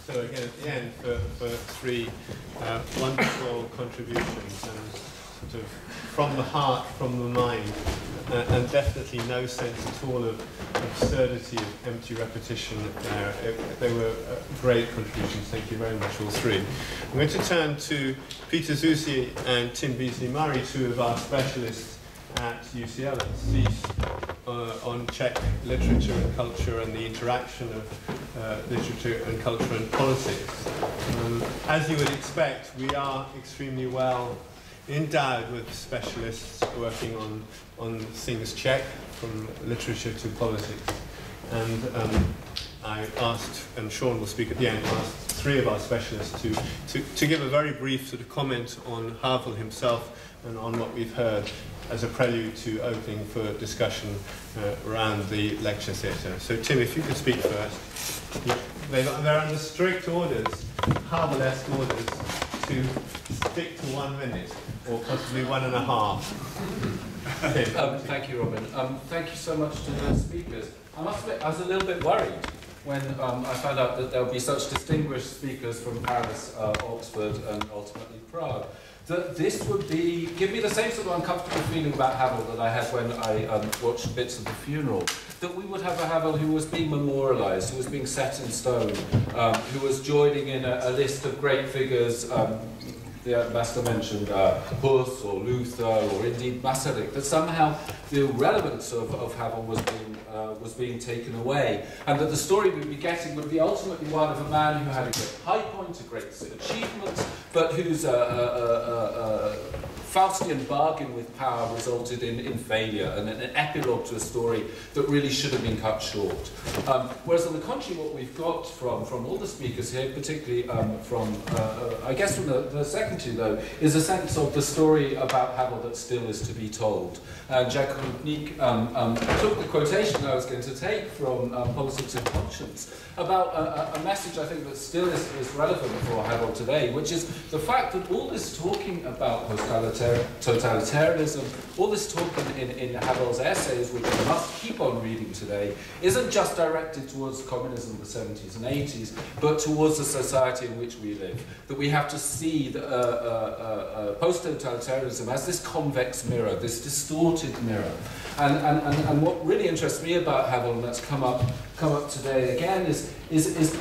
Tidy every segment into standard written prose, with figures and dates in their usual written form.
So again, at the end, for three wonderful contributions, and sort of from the heart, from the mind, and definitely no sense at all of absurdity of empty repetition there. They were great contributions. Thank you very much, all three. I'm going to turn to Peter Zusi and Tim Beasley-Murray, two of our specialists at UCL at CEAS, on Czech literature and culture and the interaction of literature and culture and politics. As you would expect, we are extremely well endowed with specialists working on things Czech, from literature to politics. And I asked, and Seán will speak at the end, asked three of our specialists to give a very brief sort of comment on Havel himself and on what we've heard as a prelude to opening for discussion around the lecture theatre. So Tim, if you could speak first. Yeah, they're under strict orders, Havel-esque orders, to stick to 1 minute, or possibly 1.5. Thank you, Robin. Thank you so much to the speakers. I must admit, I was a little bit worried when I found out that there would be such distinguished speakers from Paris, Oxford, and ultimately Prague. That this would give me the same sort of uncomfortable feeling about Havel that I had when I watched bits of the funeral. That we would have a Havel who was being memorialized, who was being set in stone, who was joining in a list of great figures. The ambassador mentioned Hus or Luther or indeed Masaryk, that somehow the relevance of Havel was being taken away, and that the story we'd be getting would be ultimately one of a man who had a great high point, a great achievement, but whose Faustian bargain with power resulted in failure and an epilogue to a story that really should have been cut short. Whereas on the contrary, what we've got from all the speakers here, particularly I guess from the second two though, is a sense of the story about Havel that still is to be told. And Jacques Rudnik took the quotation I was going to take from Politics and Conscience about a message I think that still is relevant for Havel today, which is the fact that all this talking about totalitarianism, all this talk in Havel's essays, which we must keep on reading today, isn't just directed towards communism of the 70s and 80s, but towards the society in which we live. That we have to see post-totalitarianism as this convex mirror, this distorted mirror. And what really interests me about Havel, and that's come up today again, is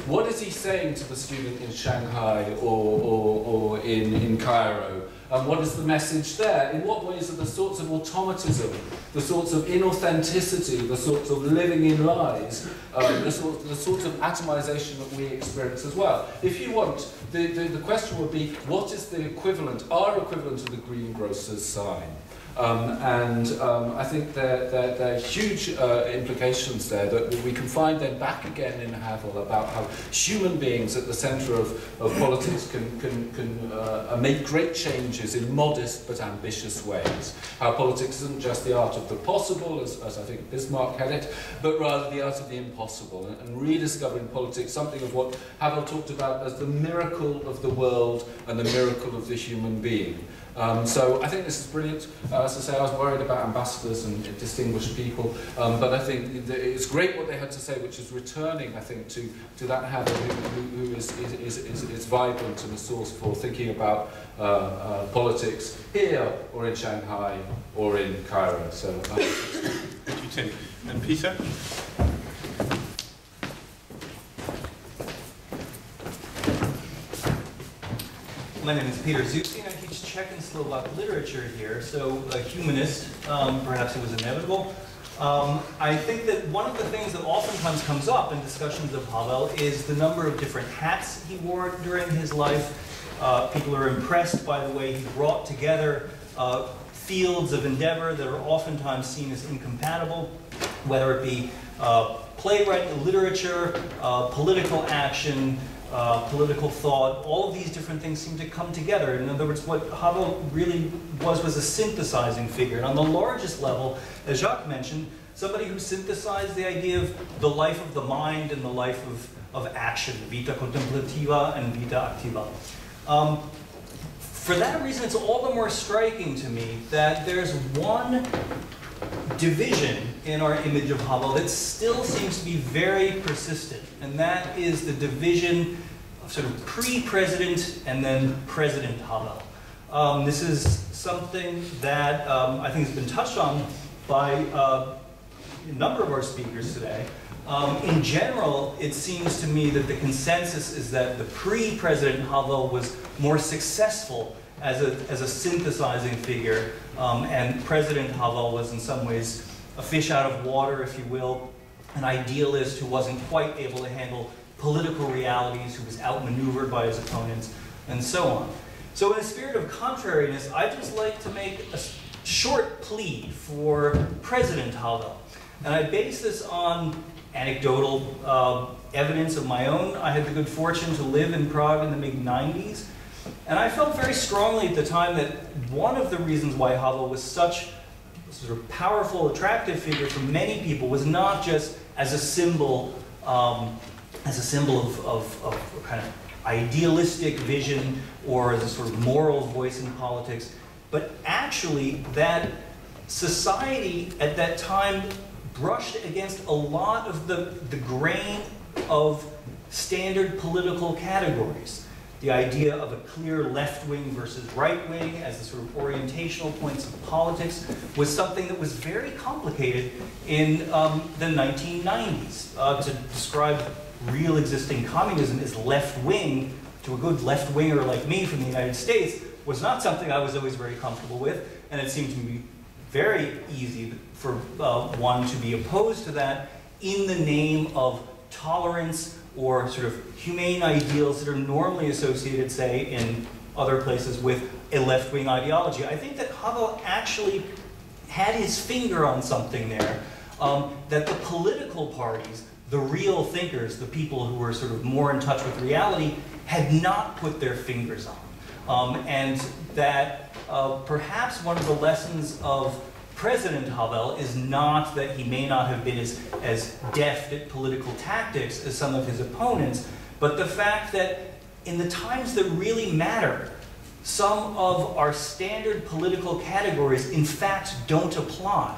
what is he saying to the student in Shanghai or in Cairo? What is the message there? In what ways are the sorts of automatism, the sorts of inauthenticity, the sorts of living in lies, the sorts of atomization that we experience as well? If you want, the question would be, what is the equivalent, our equivalent of the greengrocer's sign? I think there are huge implications there that we can find then back again in Havel about how human beings at the centre of politics can make great changes in modest but ambitious ways. How politics isn't just the art of the possible, as I think Bismarck had it, but rather the art of the impossible, and rediscovering politics, something of what Havel talked about as the miracle of the world and the miracle of the human being. So I think this is brilliant. As I say, I was worried about ambassadors and distinguished people, but I think it's great what they had to say, which is returning, I think, to that Havel who is vibrant and a source for thinking about politics here or in Shanghai or in Cairo. So thank you, Tim. And Peter? My name is Peter Zusi, and I teach Czech and Slovak literature here, so a humanist, perhaps it was inevitable. I think that one of the things that oftentimes comes up in discussions of Havel is the number of different hats he wore during his life. People are impressed by the way he brought together fields of endeavor that are oftentimes seen as incompatible, whether it be playwriting, literature, political action, political thought. All of these different things seem to come together. In other words, what Havel really was a synthesizing figure. And on the largest level, as Jacques mentioned, somebody who synthesized the idea of the life of the mind and the life of action, vita contemplativa and vita activa. For that reason, it's all the more striking to me that there's one division in our image of Havel that still seems to be very persistent, and that is the division sort of pre-president and then President Havel. This is something that I think has been touched on by a number of our speakers today. In general, it seems to me that the consensus is that the pre-President Havel was more successful as a synthesizing figure, and President Havel was in some ways a fish out of water, if you will, an idealist who wasn't quite able to handle political realities, who was outmaneuvered by his opponents, and so on. So in a spirit of contrariness, I'd just like to make a short plea for President Havel. And I base this on anecdotal evidence of my own. I had the good fortune to live in Prague in the mid-90s, and I felt very strongly at the time that one of the reasons why Havel was such a sort of powerful, attractive figure for many people was not just as a symbol of kind of idealistic vision or as a sort of moral voice in politics, but actually that society at that time brushed against a lot of the grain of standard political categories. The idea of a clear left wing versus right wing as the sort of orientational points of politics was something that was very complicated in the 1990s. To describe real existing communism as left wing to a good left winger like me from the United States was not something I was always very comfortable with, and it seemed to be very easy for one to be opposed to that in the name of tolerance or sort of humane ideals that are normally associated, say, in other places with a left-wing ideology. I think that Havel actually had his finger on something there, that the political parties, the real thinkers, the people who were sort of more in touch with reality, had not put their fingers on. And that perhaps one of the lessons of President Havel is not that he may not have been as deft at political tactics as some of his opponents, but the fact that in the times that really matter, some of our standard political categories in fact don't apply.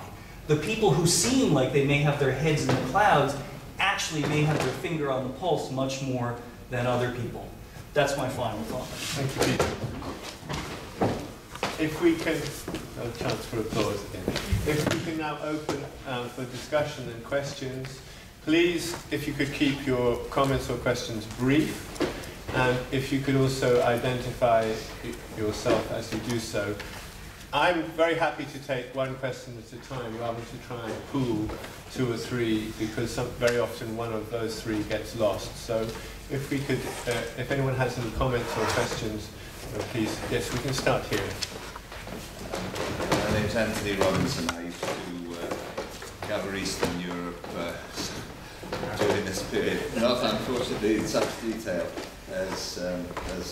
The people who seem like they may have their heads in the clouds actually may have their finger on the pulse much more than other people. That's my final thought. Thank you, Peter. If we can, a chance for applause again. If we can now open for discussion and questions, please, if you could keep your comments or questions brief, and if you could also identify yourself as you do so. I'm very happy to take one question at a time rather than to try and pool two or three, because very often one of those three gets lost. So if we could, if anyone has any comments or questions, please, yes, we can start here. My name's Anthony Robinson. I used to cover Eastern Europe during this period. Not unfortunately in such detail as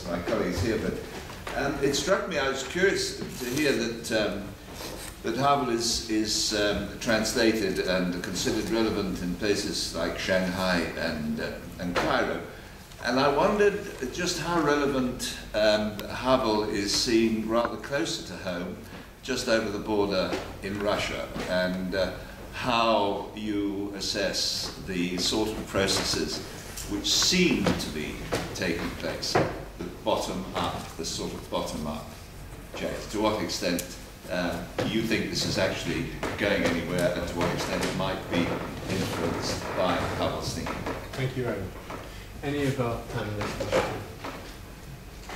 my colleagues here, but it struck me. I was curious to hear that that Havel is translated and considered relevant in places like Shanghai and Cairo. And I wondered just how relevant Havel is seen rather closer to home, just over the border in Russia, and how you assess the sort of processes which seem to be taking place, the bottom-up, the sort of bottom-up change. To what extent do you think this is actually going anywhere, and to what extent it might be influenced by Havel's thinking? Thank you very much. Any of our panelists?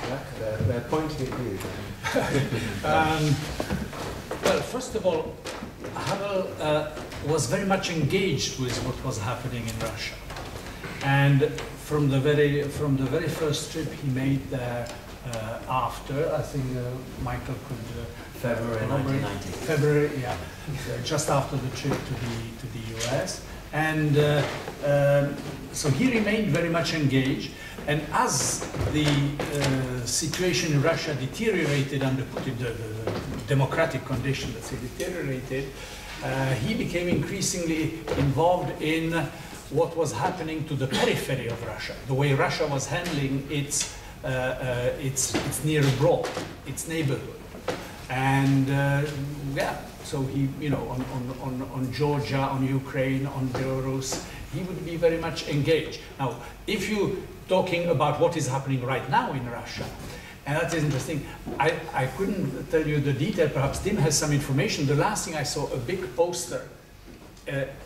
Yeah, they're pointing at you. Well, first of all, Havel was very much engaged with what was happening in Russia, and from the very first trip he made there after, I think Michael could February 1990. February, yeah, just after the trip to the US, and so he remained very much engaged. And as the situation in Russia deteriorated under Putin, the democratic conditions, let's say, deteriorated, he became increasingly involved in what was happening to the periphery of Russia, the way Russia was handling its near abroad, its neighborhood. And yeah, So he, you know, on Georgia, on Ukraine, on Belarus, he would be very much engaged. Now, if you're talking about what is happening right now in Russia, and that is interesting, I couldn't tell you the detail, perhaps Tim has some information. The last thing I saw, a big poster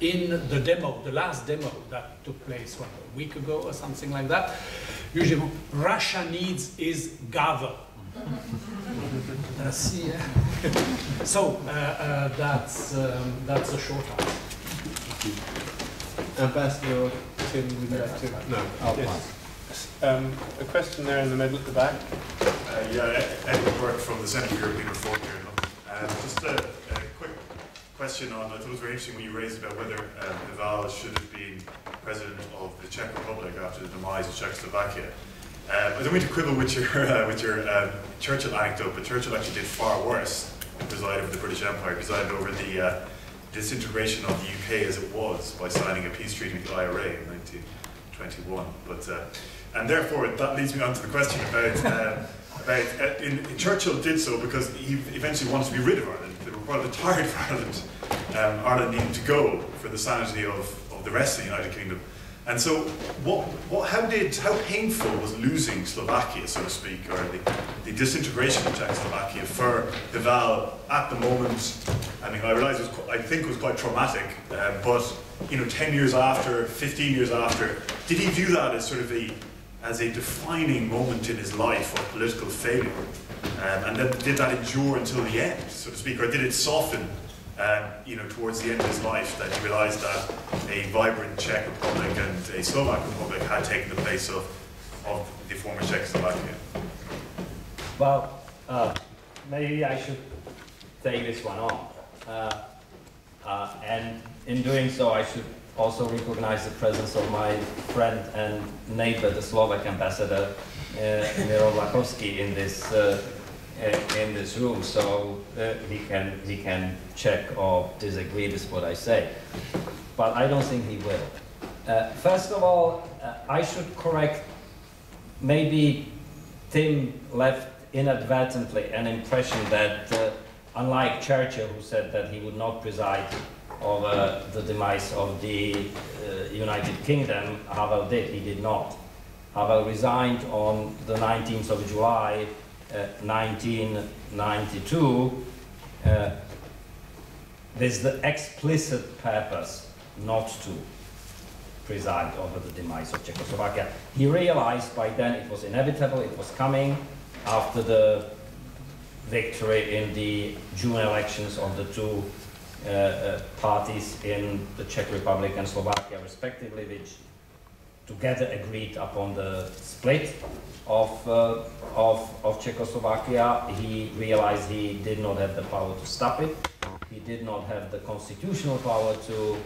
in the demo, the last demo that took place, what, a week ago or something like that. Usually, Russia needs is gather. So that's a short answer. Ambassador Tim, would you like to? No. Yes. A question there in the middle at the back. Yeah, Edward Burke from the Centre for European Reform here in London. Just a quick question on, I thought it was very interesting when you raised about whether Havel should have been president of the Czech Republic after the demise of Czechoslovakia. I don't mean to quibble with your Churchill anecdote, but Churchill actually did far worse than preside over the British Empire, presided over the disintegration of the UK as it was by signing a peace treaty with the IRA in 1921. And therefore, that leads me on to the question about Churchill did so because he eventually wanted to be rid of Ireland. They were rather tired of Ireland. Ireland needed to go for the sanity of the rest of the United Kingdom. And so, how painful was losing Slovakia, so to speak, or the disintegration of Czechoslovakia for Havel at the moment? I mean, I realise I think it was quite traumatic, but you know, 10 years after, 15 years after, did he view that as sort of as a defining moment in his life of political failure? And then did that endure until the end, so to speak, or did it soften? You know, towards the end of his life, that he realised that a vibrant Czech Republic and a Slovak Republic had taken the place of the former Czechoslovakia. Well, maybe I should take this one on. And in doing so, I should also recognize the presence of my friend and neighbor, the Slovak ambassador, Miro Vlachovský, in this room, so he can check or disagree with what I say, but I don't think he will. First of all, I should correct. Maybe Tim left inadvertently an impression that, unlike Churchill, who said that he would not preside over the demise of the United Kingdom, Havel did. He did not. Havel resigned on the 19th of July. 1992, with the explicit purpose not to preside over the demise of Czechoslovakia. He realized by then it was inevitable, it was coming after the victory in the June elections of the two parties in the Czech Republic and Slovakia respectively, which together agreed upon the split of Czechoslovakia. He realized he did not have the power to stop it. He did not have the constitutional power to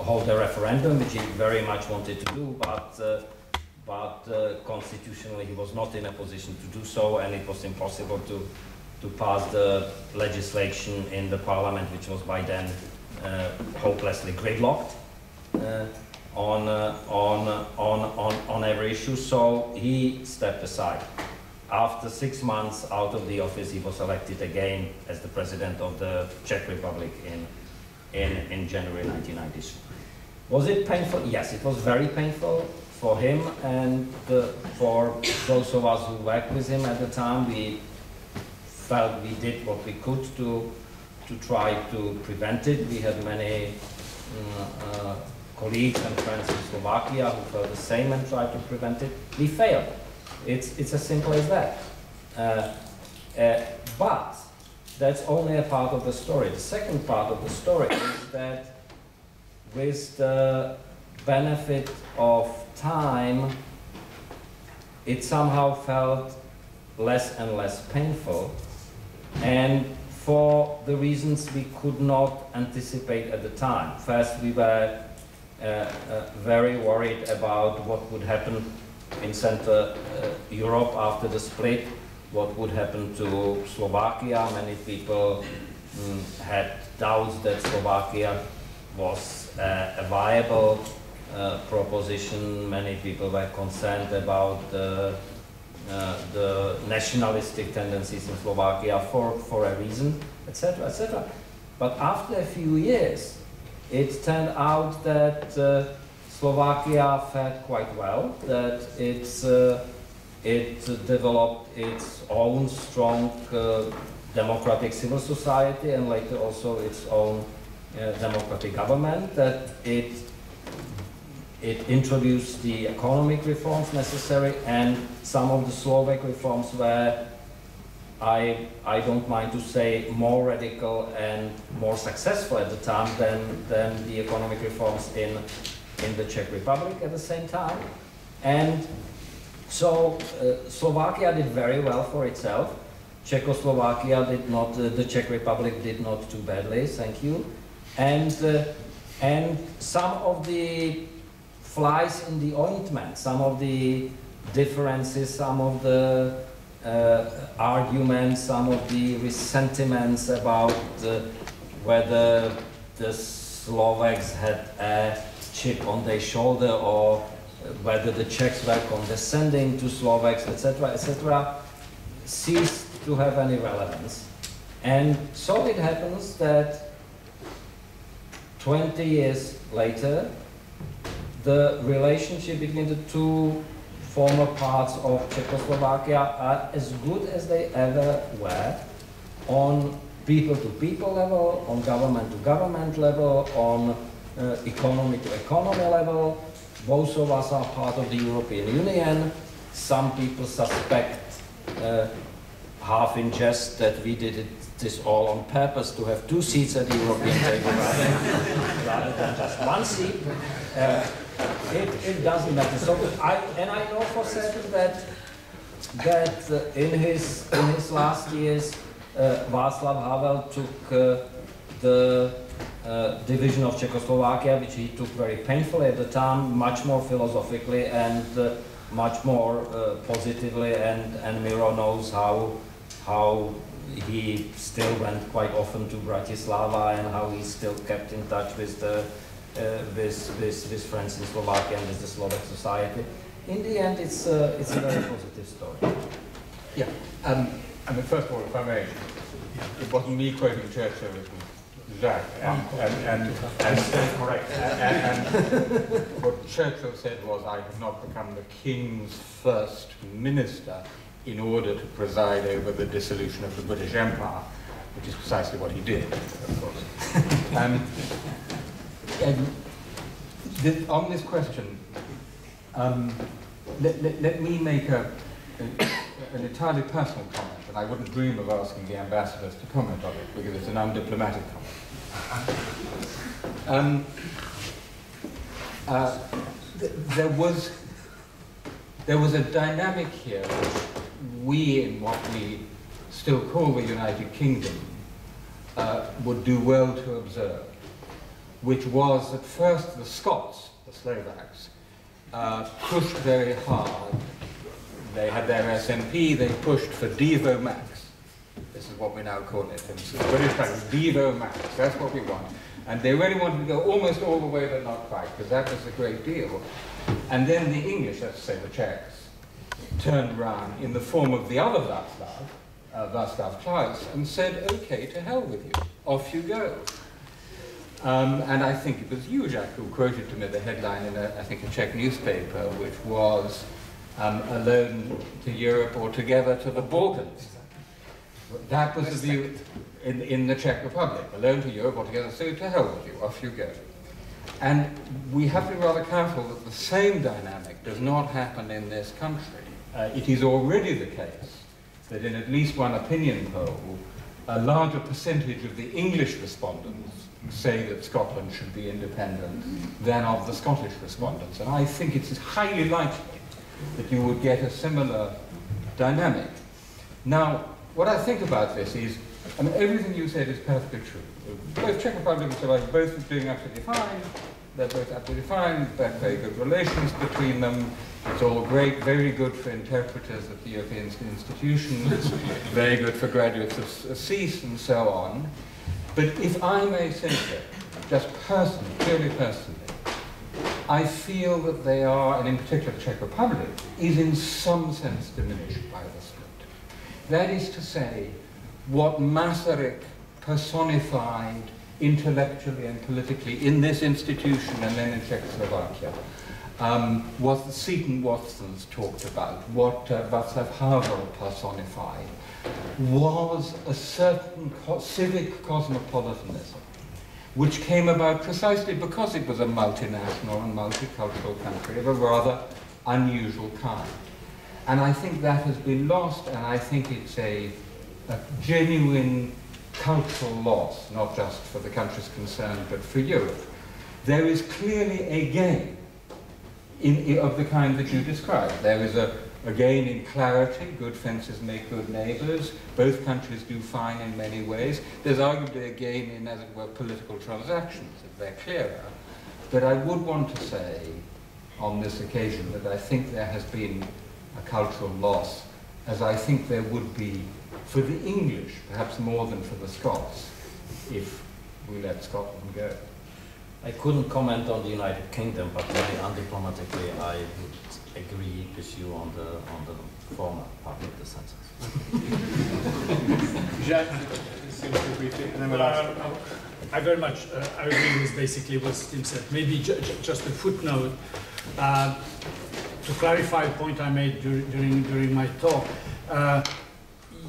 hold a referendum, which he very much wanted to do, but constitutionally he was not in a position to do so, and it was impossible to pass the legislation in the parliament, which was by then hopelessly gridlocked. On every issue, so he stepped aside. After 6 months out of the office, he was elected again as the president of the Czech Republic in January 1993. Was it painful? Yes, it was very painful for him and for those of us who worked with him at the time. We felt we did what we could to try to prevent it. We had many colleagues and friends in Slovakia who felt the same and tried to prevent it. We failed. It's as simple as that. But that's only a part of the story. The second part of the story is that with the benefit of time, it somehow felt less and less painful, and for the reasons we could not anticipate at the time. First, we were very worried about what would happen in Central Europe after the split, what would happen to Slovakia. Many people had doubts that Slovakia was a viable proposition. Many people were concerned about the nationalistic tendencies in Slovakia for a reason. etc., etc. But after a few years, it turned out that Slovakia fared quite well, that it developed its own strong democratic civil society and later also its own democratic government, that it introduced the economic reforms necessary, and some of the Slovak reforms were, I don't mind to say, more radical and more successful at the time than the economic reforms in the Czech Republic at the same time. And so Slovakia did very well for itself. Czechoslovakia did not, the Czech Republic did not too badly, thank you. And some of the flies in the ointment, some of the differences, some of the arguments, some of the ressentiments about whether the Slovaks had a chip on their shoulder or whether the Czechs were condescending to Slovaks, etc., etc., ceased to have any relevance. And so it happens that 20 years later, the relationship between the two former parts of Czechoslovakia are as good as they ever were, on people-to-people level, on government-to-government level, on economy-to-economy level. Both of us are part of the European Union. Some people suspect, half in jest, that we did this all on purpose to have 2 seats at the European table rather than just 1 seat. It doesn't matter. So I know for certain that in his last years, Václav Havel took the division of Czechoslovakia, which he took very painfully at the time, much more philosophically and much more positively. And Miro knows how he still went quite often to Bratislava and how he still kept in touch with friends in Slovakia and with the Slovak society. In the end, it's a very positive story. Yeah. I mean, first of all, if I may, it wasn't me quoting Churchill, it was Jacques. And correct. And what Churchill said was, "I have not become the king's first minister in order to preside over the dissolution of the British Empire," which is precisely what he did, of course. On this question, let me make an entirely personal comment, and I wouldn't dream of asking the ambassadors to comment on it because it's an undiplomatic comment. There was a dynamic here which we, in what we still call the United Kingdom, would do well to observe, which was at first the Scots, the Slovaks, pushed very hard. They had their SNP, they pushed for Devo Max. This is what we now call it in British times, Devo Max, that's what we want. And they really wanted to go almost all the way, but not quite, because that was a great deal. And then the English, let's say the Czechs, turned around in the form of the other Václav Klaus, and said, "Okay, to hell with you, off you go." And I think it was you, Jacques, who quoted to me the headline in, I think, a Czech newspaper, which was, "Alone to Europe or together to the Balkans." That was the view in the Czech Republic. Alone to Europe or together, so to hell with you, off you go. And we have to be rather careful that the same dynamic does not happen in this country. It is already the case that in at least one opinion poll, a larger percentage of the English respondents say that Scotland should be independent than of the Scottish respondents. And I think it's highly likely that you would get a similar dynamic. Now, what I think about this is, I mean, everything you said is perfectly true. Both Czech Republic and Slovakia are both doing absolutely fine. They're both absolutely fine. They're very good relations between them. It's all great, very good for interpreters at the European institutions, very good for graduates of CEAS and so on. But if I may say so, just personally, purely personally, I feel that they are, and in particular the Czech Republic, is in some sense diminished by the split. That is to say, what Masaryk personified intellectually and politically in this institution and then in Czechoslovakia was the Seton Watsons talked about, what Václav Havel personified, was a certain civic cosmopolitanism, which came about precisely because it was a multinational and multicultural country of a rather unusual kind. And I think that has been lost, and I think it's a genuine cultural loss, not just for the countries concerned, but for Europe. There is clearly a gain of the kind that you described. There is a gain in clarity. Good fences make good neighbors. Both countries do fine in many ways. There's arguably a gain in, as it were, political transactions, if they're clearer. But I would want to say, on this occasion, that I think there has been a cultural loss, as I think there would be for the English, perhaps more than for the Scots, if we let Scotland go. I couldn't comment on the United Kingdom, but very undiplomatically, I would agree with you on the former part of the sentence. Jacques, briefly, and then we'll ask. I very much I agree with basically what Tim said. Maybe just a footnote to clarify a point I made during my talk.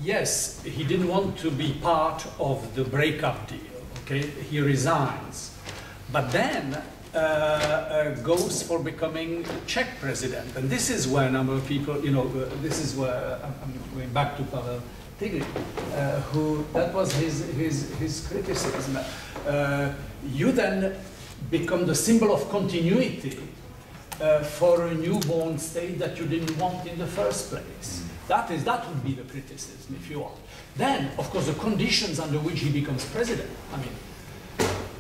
Yes, he didn't want to be part of the breakup deal. Okay, he resigns. But then goes for becoming Czech president. And this is where a number of people, this is where, I'm going back to Pavel Tigri, who, that was his criticism. You then become the symbol of continuity for a newborn state that you didn't want in the first place. That would be the criticism, if you want. Then, of course, the conditions under which he becomes president. I mean,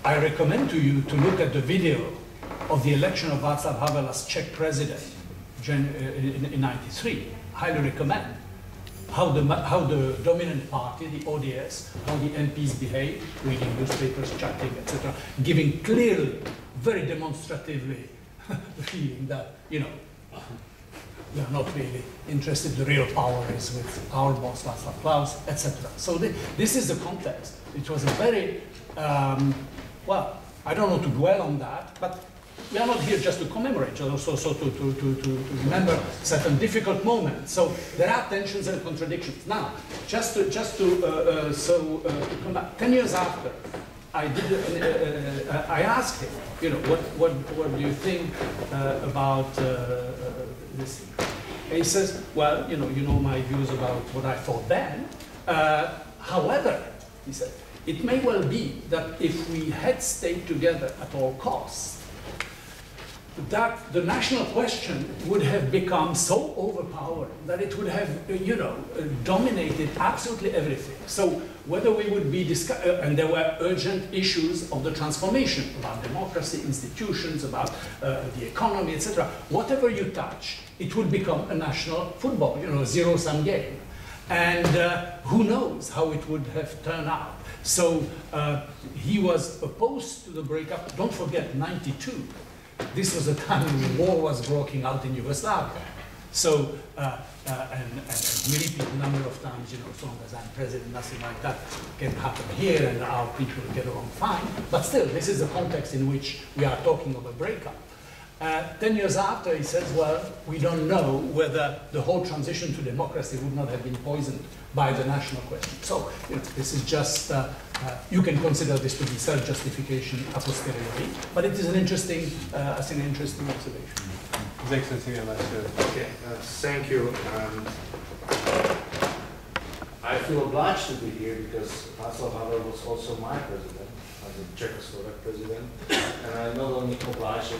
I recommend to you to look at the video of the election of Václav Havel as Czech president in '93. Highly recommend how the dominant party, the ODS, how the MPs behave, reading newspapers, chatting, etc., giving clearly, very demonstratively the feeling that, we are not really interested. The real power is with our boss, Václav Klaus, etc. So this is the context. It was a very well, I don't know to dwell on that, but we are not here just to commemorate, also to remember certain difficult moments. So there are tensions and contradictions. Now, just to come back, 10 years after, I asked him, what do you think about this? And he says, well, you know my views about what I thought then. However, he said, it may well be that if we had stayed together at all costs, that the national question would have become so overpowering that it would have, dominated absolutely everything. So whether we would be and there were urgent issues of the transformation about democracy, institutions, about the economy, etc. Whatever you touch, it would become a national football, a zero-sum game. And who knows how it would have turned out. So he was opposed to the breakup. Don't forget, '92. This was a time when war was breaking out in Yugoslavia. So, and we repeat a number of times, as long as I'm president, nothing like that can happen here, and our people get along fine. But still, this is the context in which we are talking of a breakup. 10 years after, he says, well, we don't know whether the whole transition to democracy would not have been poisoned by the national question. So, this is just, you can consider this to be self-justification a posteriori, but it is an interesting, I think, an interesting observation. His Excellency, I'd like to... Okay, thank you. I feel obliged to be here because Václav Havel was also my president, as a Czechoslovak president, and I'm not only obliged,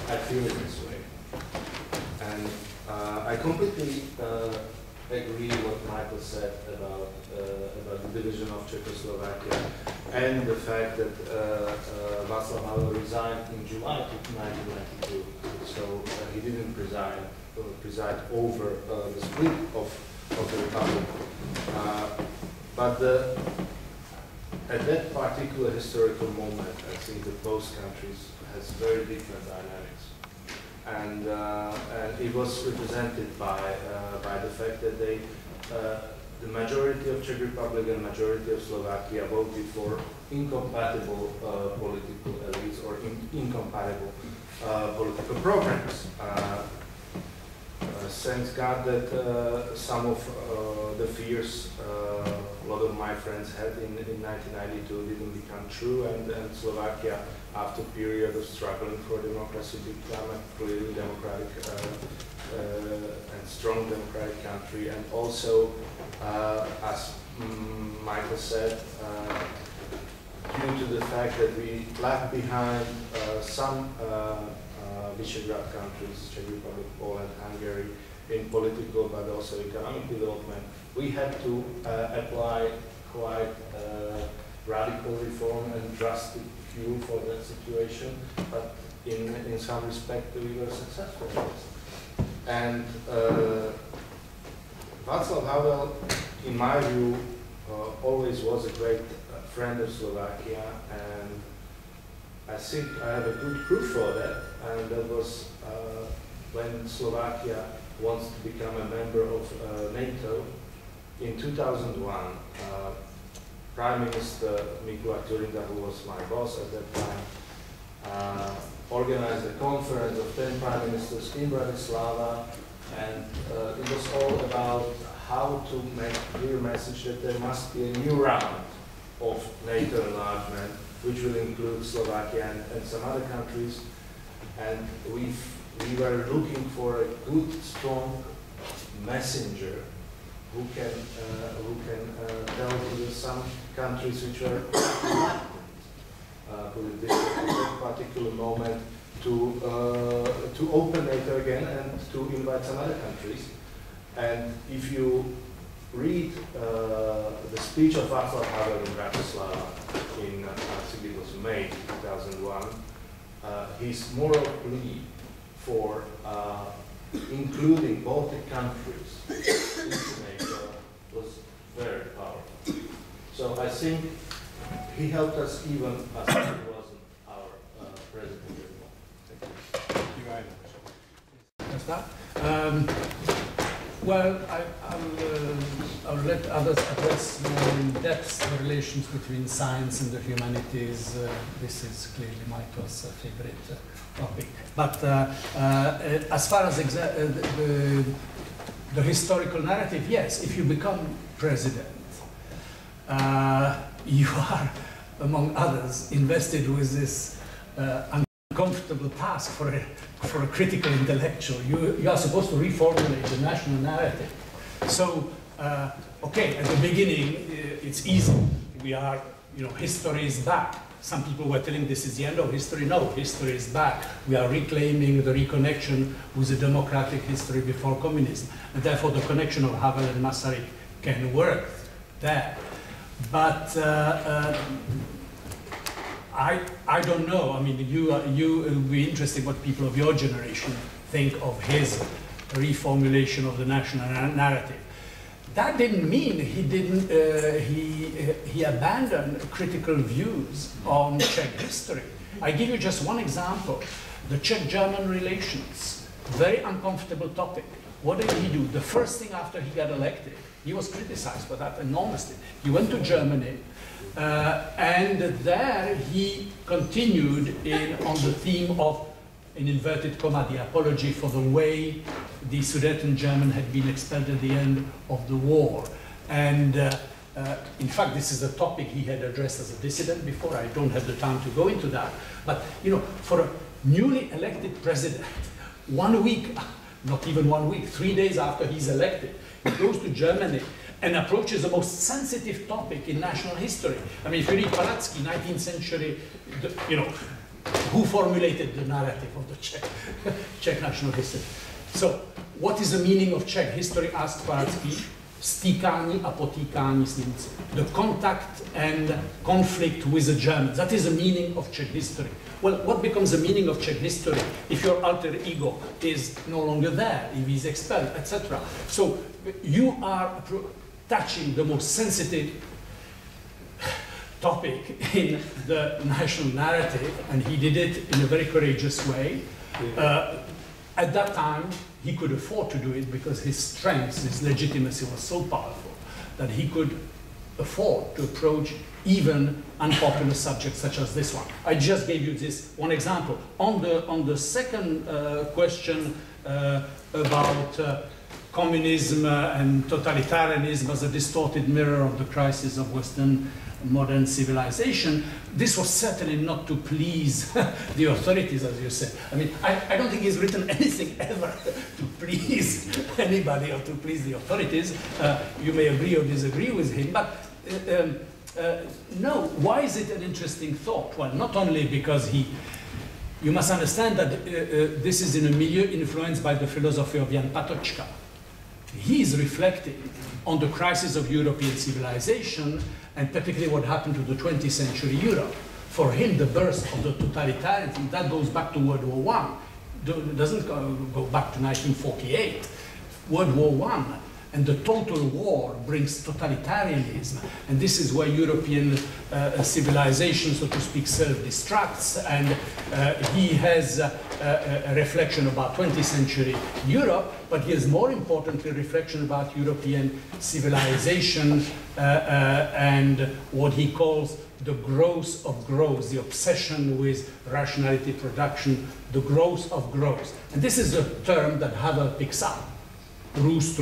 I feel it this way. And I completely agree what Michael said about the division of Czechoslovakia and the fact that Václav Havel resigned in July 1992. So he didn't preside over the split of the republic. But at that particular historical moment, I think that both countries has very different dynamics. And it was represented by the fact that they the majority of Czech Republic and majority of Slovakia voted for incompatible political elites or incompatible political programs. Thank God that some of the fears a lot of my friends had in 1992 didn't become true, and Slovakia, after a period of struggling for democracy, became a clearly democratic and strong democratic country. And also, as Michael said, due to the fact that we left behind some Visegrad countries, Czech Republic, Poland, Hungary, in political but also economic development, we had to apply quite radical reform and drastic cure for that situation, but in some respect we were successful in this. And Václav Havel, in my view, always was a great friend of Slovakia, and I think I have a good proof for that, and that was when Slovakia wants to become a member of NATO. In 2001, Prime Minister Mikuláš Dzurinda, who was my boss at that time, organized a conference of 10 prime ministers in Bratislava, and it was all about how to make a clear message that there must be a new round of NATO enlargement, which will include Slovakia and some other countries. And we were looking for a good, strong messenger who can tell to some countries which were reluctant, put it this way, at that particular moment, to open NATO again and to invite some other countries. And if you read the speech of Václav Havel in Bratislava in, I think it was May 2001, his moral plea for including Baltic countries into NATO was very powerful. So I think he helped us even as he wasn't our president anymore. Thank you. You That's that. Well, I'll let others address more in depth the relations between science and the humanities. This is clearly Michael's favorite topic. But as far as the historical narrative, yes, if you become president, you are, among others, invested with this uncomfortable task for a critical intellectual. You are supposed to reformulate the national narrative. So, okay, at the beginning, it's easy. We are, history is back. Some people were telling this is the end of history. No, history is back. We are reclaiming the reconnection with the democratic history before communism. And therefore, the connection of Havel and Masaryk can work there. But I don't know. I mean, it would be interesting what people of your generation think of his reformulation of the national narrative. That didn't mean he didn't. He abandoned critical views on Czech history. I give you just one example: the Czech-German relations. Very uncomfortable topic. What did he do? The first thing after he got elected, he was criticized for that enormously. He went to Germany. And there he continued on the theme of, in inverted comma, the apology for the way the Sudeten German had been expelled at the end of the war. And in fact, this is a topic he had addressed as a dissident before. I don't have the time to go into that. But, for a newly elected president, 1 week, not even 1 week, 3 days after he's elected, he goes to Germany and approaches the most sensitive topic in national history. I mean, if you read Palacký, 19th century, who formulated the narrative of the Czech national history? So, what is the meaning of Czech history, asked Palacký? Stýkání a potýkání s Němci. The contact and conflict with the Germans. That is the meaning of Czech history. Well, what becomes the meaning of Czech history if your alter ego is no longer there, if he's expelled, etc.? So, you are touching the most sensitive topic in the national narrative, and he did it in a very courageous way. At that time, he could afford to do it because his strength, his legitimacy was so powerful that he could afford to approach even unpopular subjects such as this one. I just gave you this one example. On the second question about communism and totalitarianism as a distorted mirror of the crisis of Western modern civilization, this was certainly not to please the authorities, as you said. I mean, I don't think he's written anything ever to please anybody or to please the authorities. You may agree or disagree with him, but no, why is it an interesting thought? Well, not only because you must understand that this is in a milieu influenced by the philosophy of Jan Patočka. He is reflecting on the crisis of European civilization and particularly what happened to the 20th century Europe. For him, the birth of the totalitarianism, that goes back to World War I. It doesn't go back to 1948. World War I and the total war brings totalitarianism, and this is where European civilization, so to speak, self-destructs, and he has a reflection about 20th century Europe, but he has more importantly a reflection about European civilization and what he calls the growth of growth, the obsession with rationality production, the growth of growth. And this is a term that Havel picks up. Roost,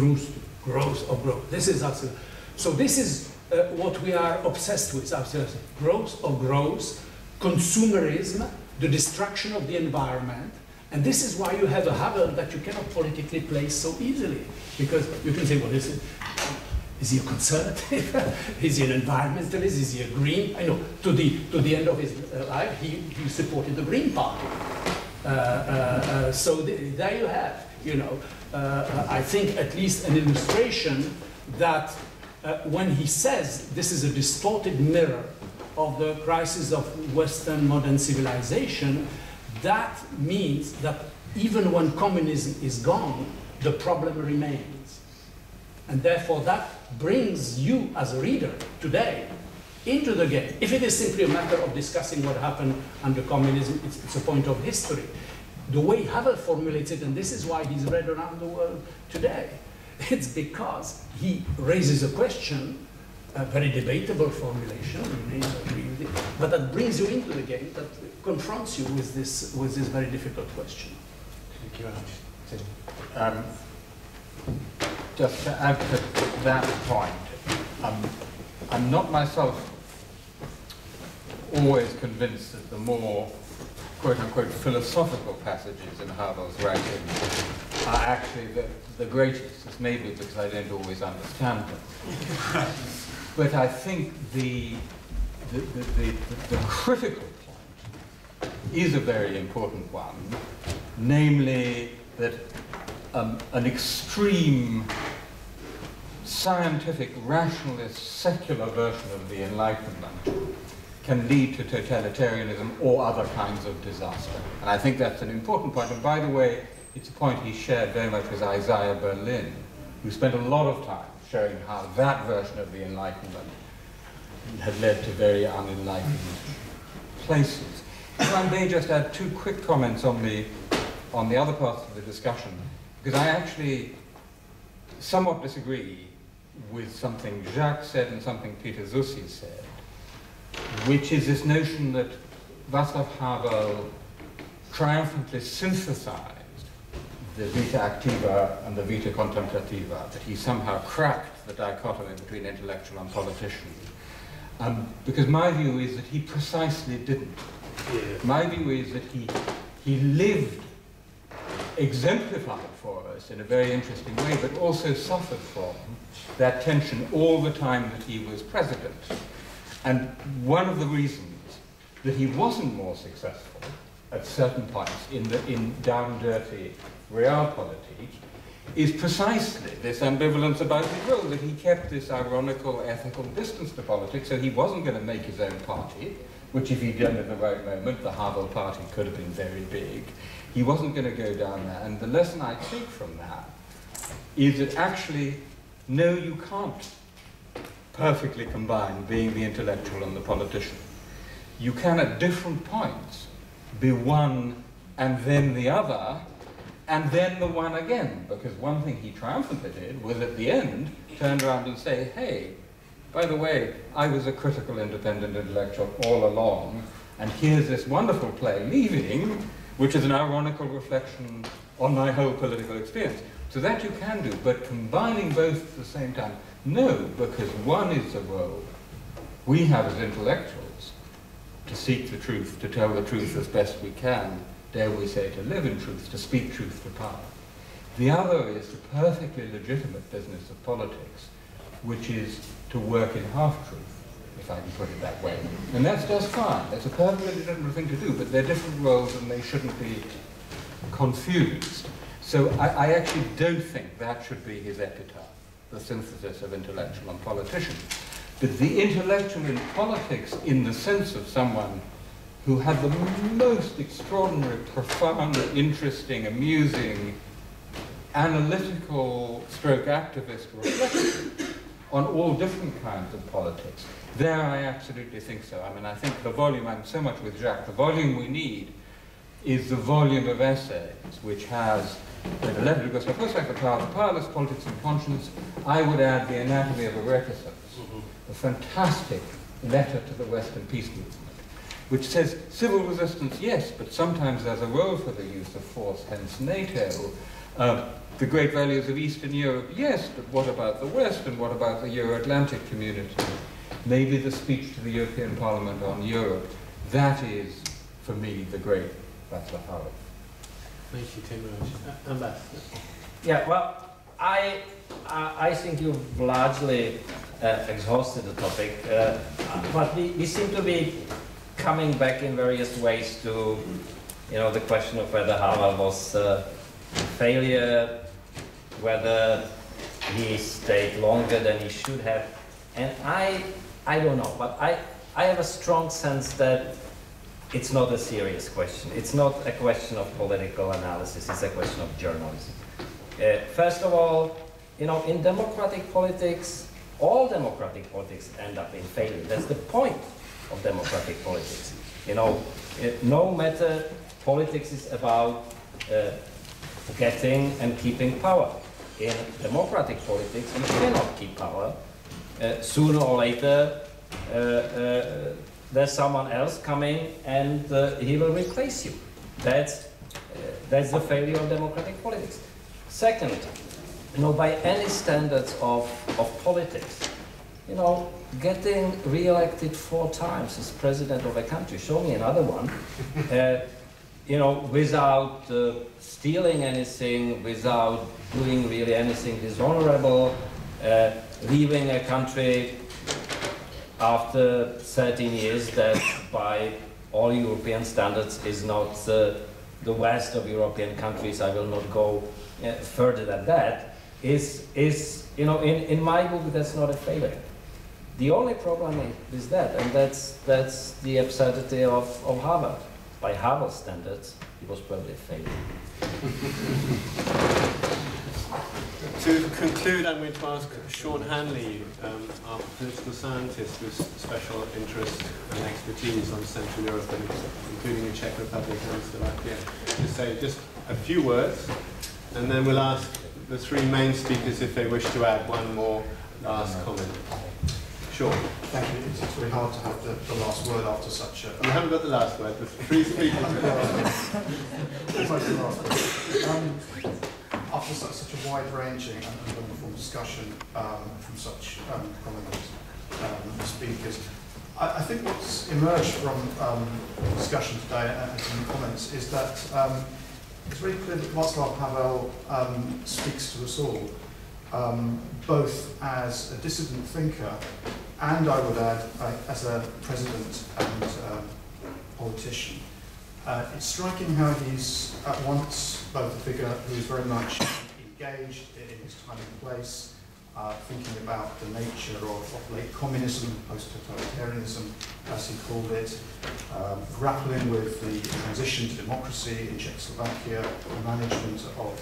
growth of growth. This is absolute. So this is what we are obsessed with, absolutely. Growth of growth, consumerism, the destruction of the environment, and this is why you have a Havel that you cannot politically place so easily, because you can say, well, is he a conservative? Is he an environmentalist? Is he a green? I know, to the end of his life, he supported the Green Party. So there you have, you know, I think at least an illustration that when he says this is a distorted mirror of the crisis of Western modern civilization, that means that even when communism is gone, the problem remains. And therefore that brings you as a reader today into the game. If it is simply a matter of discussing what happened under communism, it's a point of history. The way Havel formulates it, and this is why he's read around the world today, it's because he raises a question, a very debatable formulation, you may agree with it, but that brings you into the game, that confronts you with this very difficult question. Thank you very much. Just to add to that point, I'm not myself always convinced that the more quote-unquote philosophical passages in Havel's writing are actually the greatest. It's maybe because I don't always understand them. But I think the critical point is a very important one, namely that an extreme scientific, rationalist, secular version of the Enlightenment can lead to totalitarianism or other kinds of disaster. And I think that's an important point. And by the way, it's a point he shared very much with Isaiah Berlin, who spent a lot of time showing how that version of the Enlightenment had led to very unenlightened places. If I may just add two quick comments on the other parts of the discussion, because I actually somewhat disagree with something Jacques said and something Peter Zusi said, which is this notion that Václav Havel triumphantly synthesized the vita activa and the vita contemplativa, that he somehow cracked the dichotomy between intellectual and politician. Because my view is that he precisely didn't. Yeah. My view is that he lived, exemplified for us in a very interesting way, but also suffered from that tension all the time that he was president. And one of the reasons that he wasn't more successful at certain points in down-dirty realpolitik is precisely this ambivalence about his role, that he kept this ironical ethical distance to politics, so he wasn't going to make his own party, which if he'd done it at the right moment, the Havel party could have been very big. He wasn't going to go down there. And the lesson I take from that is that actually, no, you can't perfectly combine being the intellectual and the politician. You can at different points be one and then the other, and then the one again, because one thing he triumphantly did was at the end turn around and say, hey, by the way, I was a critical independent intellectual all along, and here's this wonderful play, Leaving, which is an ironical reflection on my whole political experience. So that you can do, but combining both at the same time, no, because one is the role we have as intellectuals to seek the truth, to tell the truth as best we can, dare we say, to live in truth, to speak truth to power. The other is the perfectly legitimate business of politics, which is to work in half-truth, if I can put it that way. And that's just fine. That's a perfectly legitimate thing to do, but they're different roles and they shouldn't be confused. So I actually don't think that should be his epitaph, the synthesis of intellectual and politician. But the intellectual in politics, in the sense of someone who had the most extraordinary, profound, interesting, amusing, analytical stroke activist reflection on all different kinds of politics. There I absolutely think so. I mean, I think the volume, I'm so much with Jacques, the volume we need is the volume of essays which has the letter, because of course like the power, the powerless politics and conscience. I would add the anatomy of a reticence, a fantastic letter to the Western peace movement, which says civil resistance, yes, but sometimes there's a role for the use of force, hence NATO. The great values of Eastern Europe, yes, but what about the West and what about the Euro-Atlantic community? Maybe the speech to the European Parliament on Europe, that is, for me, the great Václav Havel. Thank you, Tim. Ambassador. Yeah, well, I think you've largely exhausted the topic, but we seem to be coming back in various ways to, the question of whether Havel was a failure, whether he stayed longer than he should have, and I don't know, but I have a strong sense that it's not a serious question. It's not a question of political analysis, it's a question of journalism. First of all, in democratic politics, all democratic politics end up in failure. That's the point of democratic politics. No matter, politics is about getting and keeping power. In democratic politics, you cannot keep power. Sooner or later, there's someone else coming and he will replace you. That's the failure of democratic politics. Second, by any standards of politics, getting re-elected 4 times as president of a country, show me another one, without stealing anything, without doing really anything dishonorable, leaving a country after 13 years that by all European standards is not the worst of European countries. I will not go further than that. Is in my book, that's not a failure. The only problem is that, and that's the absurdity of Havel. By Havel's standards, he was probably a failure. To conclude, I'm going to ask Seán Hanley, our political scientist with special interest and expertise on Central Europe, including the Czech Republic and Slovakia, to say just a few words, and then we'll ask the 3 main speakers if they wish to add one more last comment. Sure. Thank you. It's really hard to have the last word after such a... You haven't got the last word, the 3 speakers. After such a wide-ranging and wonderful discussion from such prominent speakers, I think what's emerged from the discussion today and from the comments is that it's very clear that Václav Havel speaks to us all, both as a dissident thinker and, I would add, as a president and politician. It's striking how he's at once both a figure who is very much engaged in his time and place, thinking about the nature of late communism, post-totalitarianism, as he called it, grappling with the transition to democracy in Czechoslovakia, the management of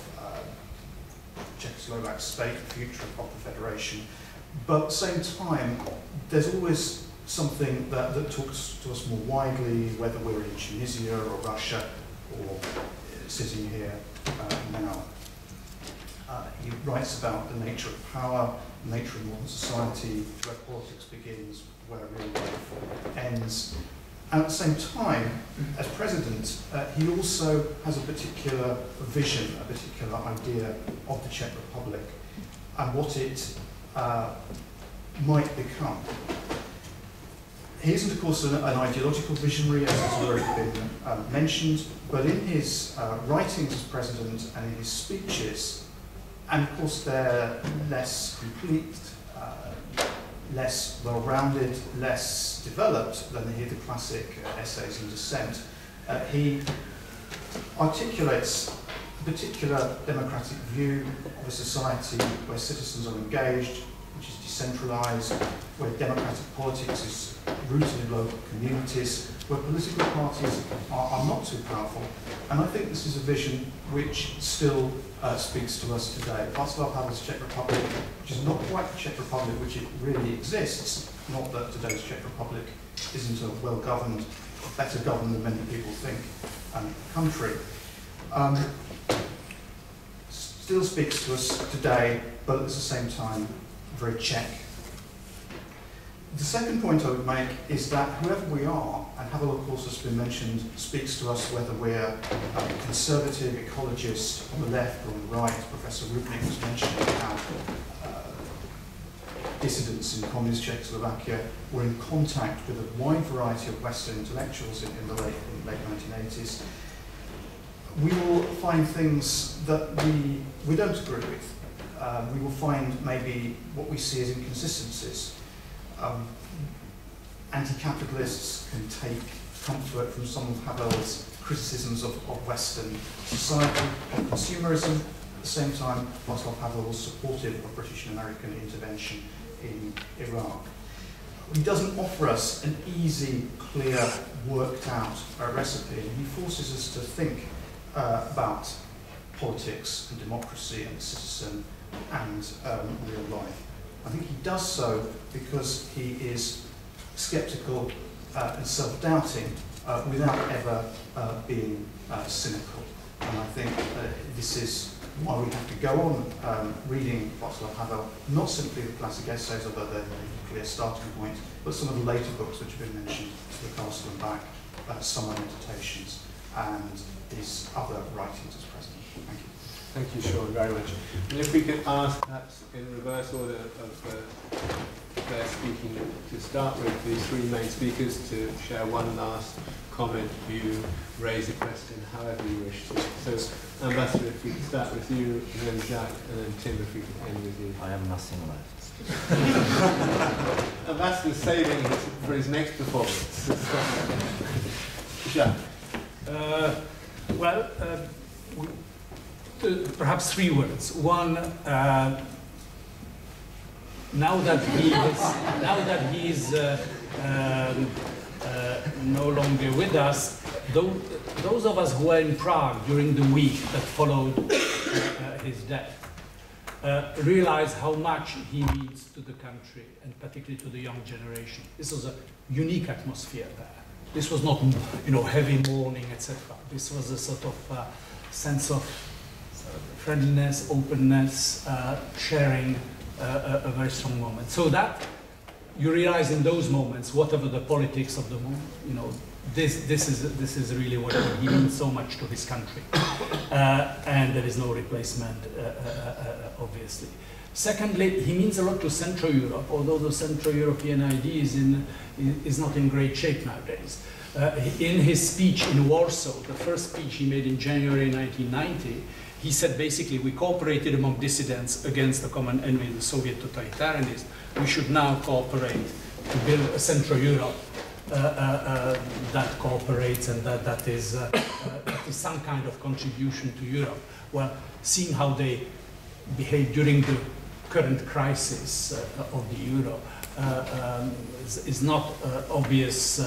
Czechoslovak state, the future of the federation. But at the same time, there's always something that talks to us more widely, whether we're in Tunisia or Russia, or sitting here now. He writes about the nature of power, the nature of modern society, where politics begins, where real life ends. And at the same time, as president, he also has a particular vision, a particular idea of the Czech Republic and what it might become. He isn't, of course, an ideological visionary, as has already been mentioned, but in his writings as president and in his speeches, and of course they're less complete, less well-rounded, less developed than the classic essays in dissent, he articulates a particular democratic view of a society where citizens are engaged, which is decentralised, where democratic politics is rooted in local communities, where political parties are not too powerful. And I think this is a vision which still speaks to us today. Václav Havel's Czech Republic, which is not quite the Czech Republic which it really exists, not that today's Czech Republic isn't a well-governed, better governed than many people think, country, still speaks to us today, but at the same time, very Czech. The second point I would make is that whoever we are, and Havel of course has been mentioned, speaks to us whether we're a conservative ecologist on the left or on the right. Professor Rupnik was mentioning how dissidents in communist Czechoslovakia were in contact with a wide variety of Western intellectuals in the late 1980s. We will find things that we don't agree with. We will find maybe what we see as inconsistencies. Anti-capitalists can take comfort from some of Havel's criticisms of Western society, of consumerism. At the same time, Václav Havel was supportive of British and American intervention in Iraq. He doesn't offer us an easy, clear, worked out recipe. He forces us to think about politics and democracy and the citizen and real life. I think he does so because he is sceptical and self-doubting without ever being cynical. And I think this is why we have to go on reading Václav Havel, not simply the classic essays, although they're a clear starting point, but some of the later books which have been mentioned, To the Castle and Back, Summer Meditations, and his other writings as president. Thank you. Thank you, Sean, very much. And if we could ask, perhaps in reverse order of their speaking, to start with the three main speakers to share one last comment, view, raise a question, however you wish to. So, Ambassador, if we could start with you, and then Jacques, and then Tim, if we could end with you. I have nothing left. Ambassador's saving for his next performance. Jacques. Perhaps three words. One, now that he is no longer with us, those of us who were in Prague during the week that followed his death realize how much he means to the country and particularly to the young generation. This was a unique atmosphere there. This was not, heavy mourning, etc. This was a sort of sense of friendliness, openness, sharing a very strong moment. So that you realize in those moments, whatever the politics of the moment, this is really what he means so much to his country, and there is no replacement, obviously. Secondly, he means a lot to Central Europe, although the Central European idea is not in great shape nowadays. In his speech in Warsaw, the first speech he made in January 1990, he said basically we cooperated among dissidents against the common enemy, the Soviet totalitarianism. We should now cooperate to build a Central Europe that cooperates and that is some kind of contribution to Europe. Well, seeing how they behave during the current crisis of the euro is not obvious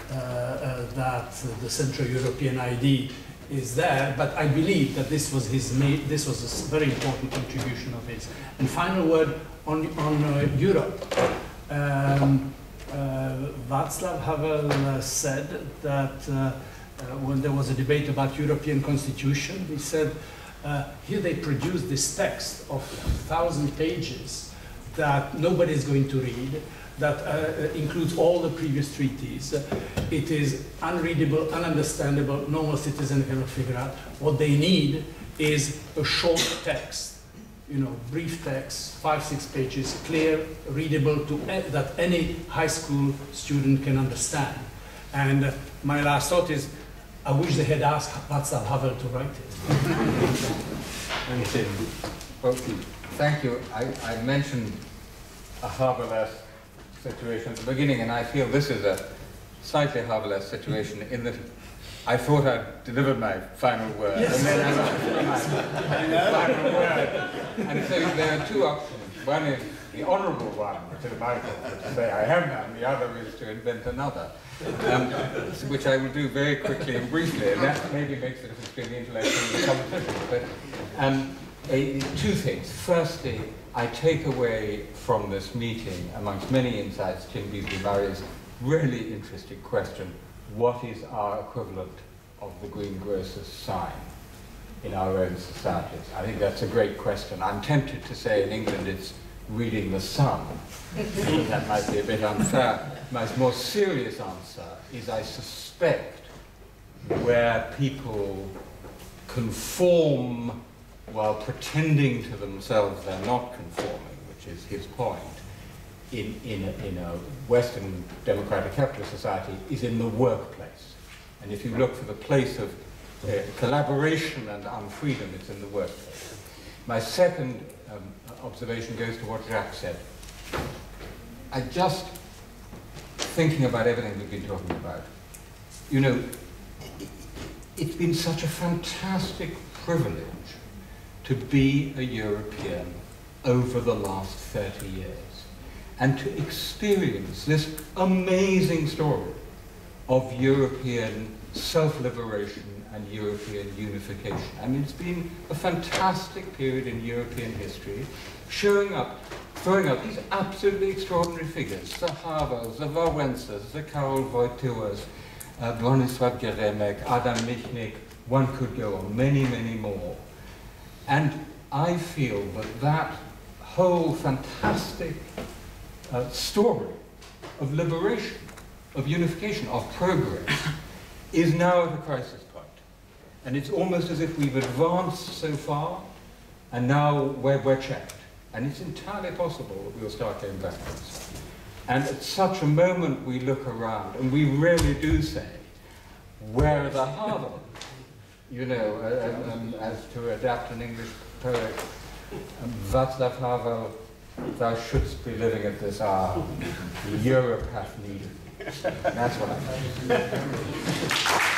that the Central European idea is there, but I believe that this was this was a very important contribution of his. And final word on Europe. Václav Havel said that when there was a debate about European constitution. He said, here they produced this text of 1,000 pages that nobody is going to read, that includes all the previous treaties. It is unreadable, ununderstandable, normal citizen cannot figure out. What they need is a short text, you know, brief text, 5-6 pages, clear, readable, that any high school student can understand. And my last thought is, I wish they had asked Václav Havel to write it. Well, thank you. I mentioned a Havel-esque situation at the beginning, and I feel this is a slightly Havel-esque situation in that I thought I'd delivered my final word, yes. And then I lost my final word. And so there are two options. One is the honourable one, to say I am done. The other is to invent another, which I will do very quickly and briefly, and that maybe makes it a difference between the intellectual and the competition. But two things. Firstly, I take away from this meeting, amongst many insights, Jim Beasley-Murray's really interesting question: what is our equivalent of the greengrocer's sign in our own societies? I think that's a great question. I'm tempted to say in England it's reading the Sun. That might be a bit unfair. My more serious answer is I suspect where people conform while pretending to themselves they're not conforming, which is his point, in a Western democratic capitalist society, is in the workplace. And if you look for the place of collaboration and unfreedom, it's in the workplace. My second observation goes to what Jacques said. I just, thinking about everything we've been talking about, you know, it's been such a fantastic privilege to be a European over the last 30 years and to experience this amazing story of European self-liberation and European unification. I mean, it's been a fantastic period in European history, throwing up these absolutely extraordinary figures, the Havels, the Wałęsas, the Karol Wojtyłas, Bronisław Geremek, Adam Michnik, one could go on, many, many more. And I feel that that whole fantastic story of liberation, of unification, of progress, is now at a crisis point. And it's almost as if we've advanced so far, and now we're checked. And it's entirely possible that we'll start going backwards. And at such a moment we look around, and we really do say, where are the Havels? You know, as to adapt an English poet, Václav Havel, thou shouldst be living at this hour. Europe hath need of thee. That's what I think.